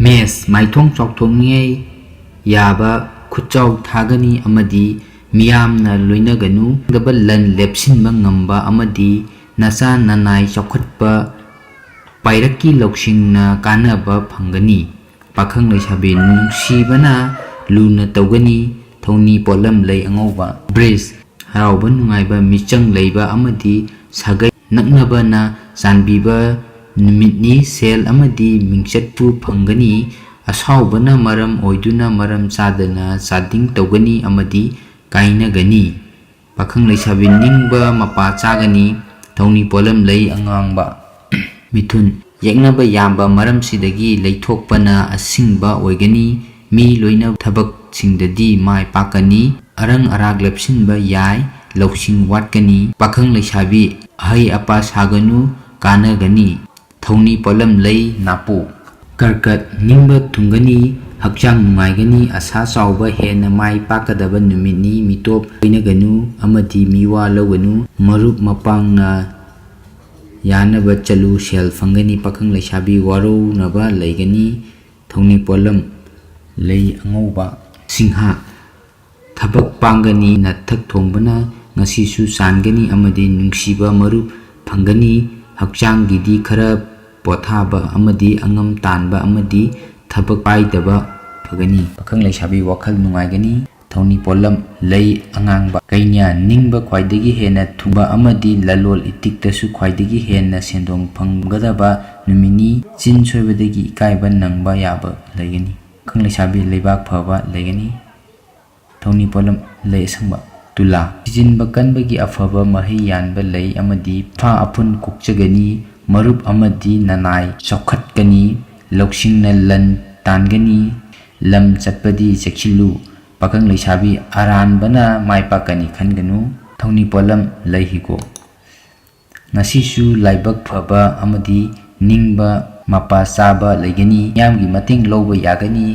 ꯃꯦꯁ ꯃꯥꯏꯊꯣꯡ ꯆꯥꯎꯊꯣꯛꯅꯤꯡꯉꯥꯏ ꯌꯥꯕ ꯈꯨꯠꯆꯥꯎ ꯊꯥꯒꯅꯤ ꯑꯃꯗꯤ ꯃꯤꯌꯥꯝꯅ ꯂꯣꯏꯅꯒꯅꯨ ꯗꯕ ꯂꯟ ꯂꯦꯞꯁꯤꯟꯕ ꯉꯝꯕ ꯑꯃꯗꯤ ꯅꯆꯥ ꯅꯅꯥꯏ ꯆꯥꯎꯈꯠꯄ ꯄꯥꯏꯔꯛꯀꯤ ꯂꯧꯁꯤꯡꯅ ꯀꯥꯟꯅꯕ ꯐꯪꯒꯅꯤ ꯄꯥꯈꯪ ꯂꯩꯁꯥꯕꯤ ꯅꯨꯡꯁꯤꯕꯅ ꯂꯨꯅ ꯇꯧꯒꯅꯤ ꯊꯧꯅꯤ ꯄꯣꯠꯂꯝ ꯂꯩ ꯑꯉꯧꯕ ꯕ꯭ꯔꯤꯖ ꯍꯔꯥꯎꯕ ꯅꯨꯡꯉꯥꯏꯕ ꯃꯤꯆꯪ ꯂꯩꯕ ꯑꯃꯗꯤ ꯁꯥꯒꯩ ꯅꯛꯅꯕꯅ ꯆꯥꯟꯕꯤꯕ ꯅꯨꯃꯤꯠꯅꯤ ꯁꯦꯜ ꯑꯃꯗꯤ ꯃꯤꯡꯆꯠꯄꯨ ꯐꯪꯒꯅꯤ ꯑꯁꯥꯎꯕꯅ ꯃꯔꯝ ꯑꯣꯏꯗꯨꯅ ꯃꯔꯝ ꯆꯥꯗꯅ ꯆꯥꯗꯤꯡ ꯇꯧꯒꯅꯤ ꯑꯃꯗꯤ ꯀꯥꯏꯅꯒꯅꯤ ꯄꯥꯈꯪ ꯂꯩꯁꯥꯕꯤ ꯅꯤꯡꯕ ꯃꯄꯥ ꯆꯥꯒꯅꯤ ꯊꯧꯅꯤ ꯄꯣꯠꯂꯝ ꯂꯩ ꯑꯉꯥꯡꯕ ꯃꯤꯊꯨꯟ ꯌꯦꯛꯅꯕ ꯌꯥꯝꯕ ꯃꯔꯝꯁꯤꯗꯒꯤ ꯂꯩꯊꯣꯛꯄꯅ ꯑꯁꯤꯡꯕ ꯑꯣꯏꯒꯅꯤ ꯃꯤ ꯂꯣꯏꯅꯕ ꯊꯕꯛꯁꯤꯡꯗꯗꯤ ꯃꯥꯏ ꯄꯥꯛꯀꯅꯤ ꯑꯔꯪ ꯑꯔꯥꯛ ꯂꯦꯞꯁꯤꯟꯕ ꯌꯥꯏ ꯂꯧꯁꯤꯡ ꯋꯥꯠꯀꯅꯤ ꯄꯥꯈꯪ ꯂꯩꯁꯥꯕꯤ ꯑꯍꯩ ꯑꯄꯥ ꯁꯥꯒꯅꯨ ꯀꯥꯟꯅꯒꯅꯤ ꯊꯧꯅꯤ ꯄꯣꯠꯂꯝ ꯂꯩ ꯅꯥꯄꯨ ꯀꯔꯀꯠ ꯅꯤꯡꯕ ꯊꯨꯡꯒꯅꯤ ꯍꯛꯆꯥꯡ ꯅꯨꯡꯉꯥꯏꯒꯅꯤ ꯑꯁꯥ ꯆꯥꯎꯕ ꯍꯦꯟꯅ ꯃꯥꯏ ꯄꯥꯛꯀꯗꯕ ꯅꯨꯃꯤꯠꯅꯤ ꯃꯤꯇꯣꯞ ꯂꯣꯏꯅꯒꯅꯨ ꯑꯃꯗꯤ ꯃꯤꯋꯥ ꯂꯧꯒꯅꯨ ꯃꯔꯨꯞ ꯃꯄꯥꯡꯅ ꯌꯥꯅꯕ ꯆꯠꯂꯨ ꯁꯦꯜ ꯐꯪꯒꯅꯤ ꯄꯥꯈꯪ ꯂꯩꯁꯥꯕꯤ ꯋꯥꯔꯧꯅꯕ ꯂꯩꯒꯅꯤ ꯊꯧꯅꯤ ꯄꯣꯠꯂꯝ ꯂꯩ ꯑꯉꯧꯕ ꯁꯤꯡꯍꯥ ꯊꯕꯛ ꯄꯥꯡꯒꯅꯤ ꯅꯊꯛ ꯊꯣꯡꯕꯅ ꯉꯁꯤꯁꯨ ꯆꯥꯟꯒꯅꯤ ꯑꯃꯗꯤ ꯅꯨꯡꯁꯤꯕ ꯃꯔꯨꯞ ꯐꯪꯒꯅꯤ ꯍꯛꯆꯥꯡꯒꯤꯗꯤ ꯈꯔ ꯄꯣꯊꯥꯕ ꯑꯃꯗꯤ ꯑꯉꯝ तानबा अमदी थबक पाइदबा फगनी पखंग लेसाबी वखल नुंगाइगनी थौनी पोलम लई अंगांगबा कैन्या निंगबा ख्वाइदगी हेना थुबा अमदी ललोल इतिक्तसु ख्वाइदगी हेना सेंदोंग फंगदबा नुमिनी चिन सोइबदगी इकाइबा नंगबा याबा लैगनी खंग लेसाबी लेबाक फबा लैगनी थौनी पोलम लई संगबा तुला जिनबा कनबगी अफबा महै यानबा लई अमदी फा अफुन कुकचगनी मरुप अमदी ननाय चौखटगनी लौसिंगना लन तानगनी लम चटपदी चेक्सिलु पखंग लेसाबी अरानबना माइपाकनी खनगनु थौनी पोलम लैहिको नसीसु लाइबक फबा अमदी निंगबा मपा चाबा लैगनी यामगी मतिंग लौबा यागनी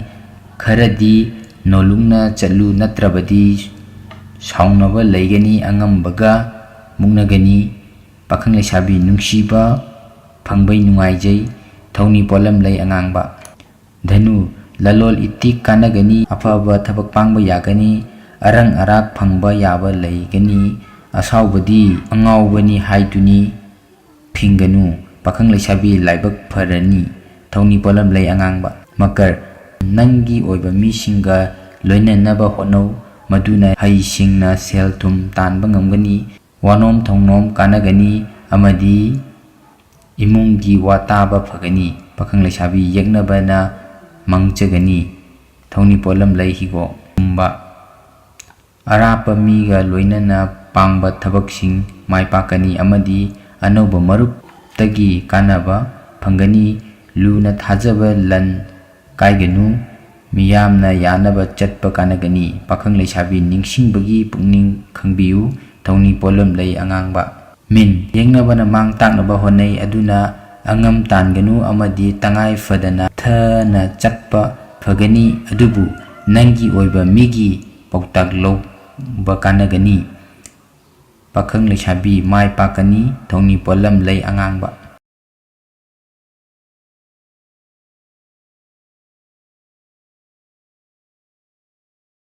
खरदी नोलुंगना चलु नत्रबदी साउनबा लैगनी अंगमबगा मुंगनगनी पखंग लेसाबी नुंगसीबा फंगबै नुंगाइजै थौनी पोलम लई अंगांगबा धनु ललोल इतिक कानगनी अफबा थबक पांगबा यागनी अरंग अराक फंगबा याबा लैगनी असाउबदी अंगाउबनी हाइदुनी फिंगनु पखंग लेसाबी लाइबक फरनी थौनी पोलम लई अंगांगबा मकर नंगी ओइबा मिसिंगा लोइननबा होनौ मदुना हाइसिंगना सेल थुम तानबा ngमगनी वानोम थौनोम कानगनी अमदी इमुंगी वाताबा फगनी पखंग लेसाबी यज्ञबना मंगचगनी थौनी पोलम लैहिगो उम्बा अराप मीगा लोइनना पांगबा थबकसिंग माइपाकनी अमदी अनौबा मरुप तगी कानबा फंगनी लुना थाजबा लन काइगनु मियामना यानबा चटपा कानगनी पखंग लेसाबी निंगसिंगबगी पुंगनिंग खंगबियु थौनी पोलम लई अंगांगबा मिन यंगनबना मांग ताकनबा होनै अदुना अंगम तानगनु अमदी तंगाई फदना थना चटपा फगनी अदुबु नंगी ओइबा मिगी पौताक लौबा कानगनी पखंग लेसाबी माइ पाकनी थौनी पोलम लई अंगांगबा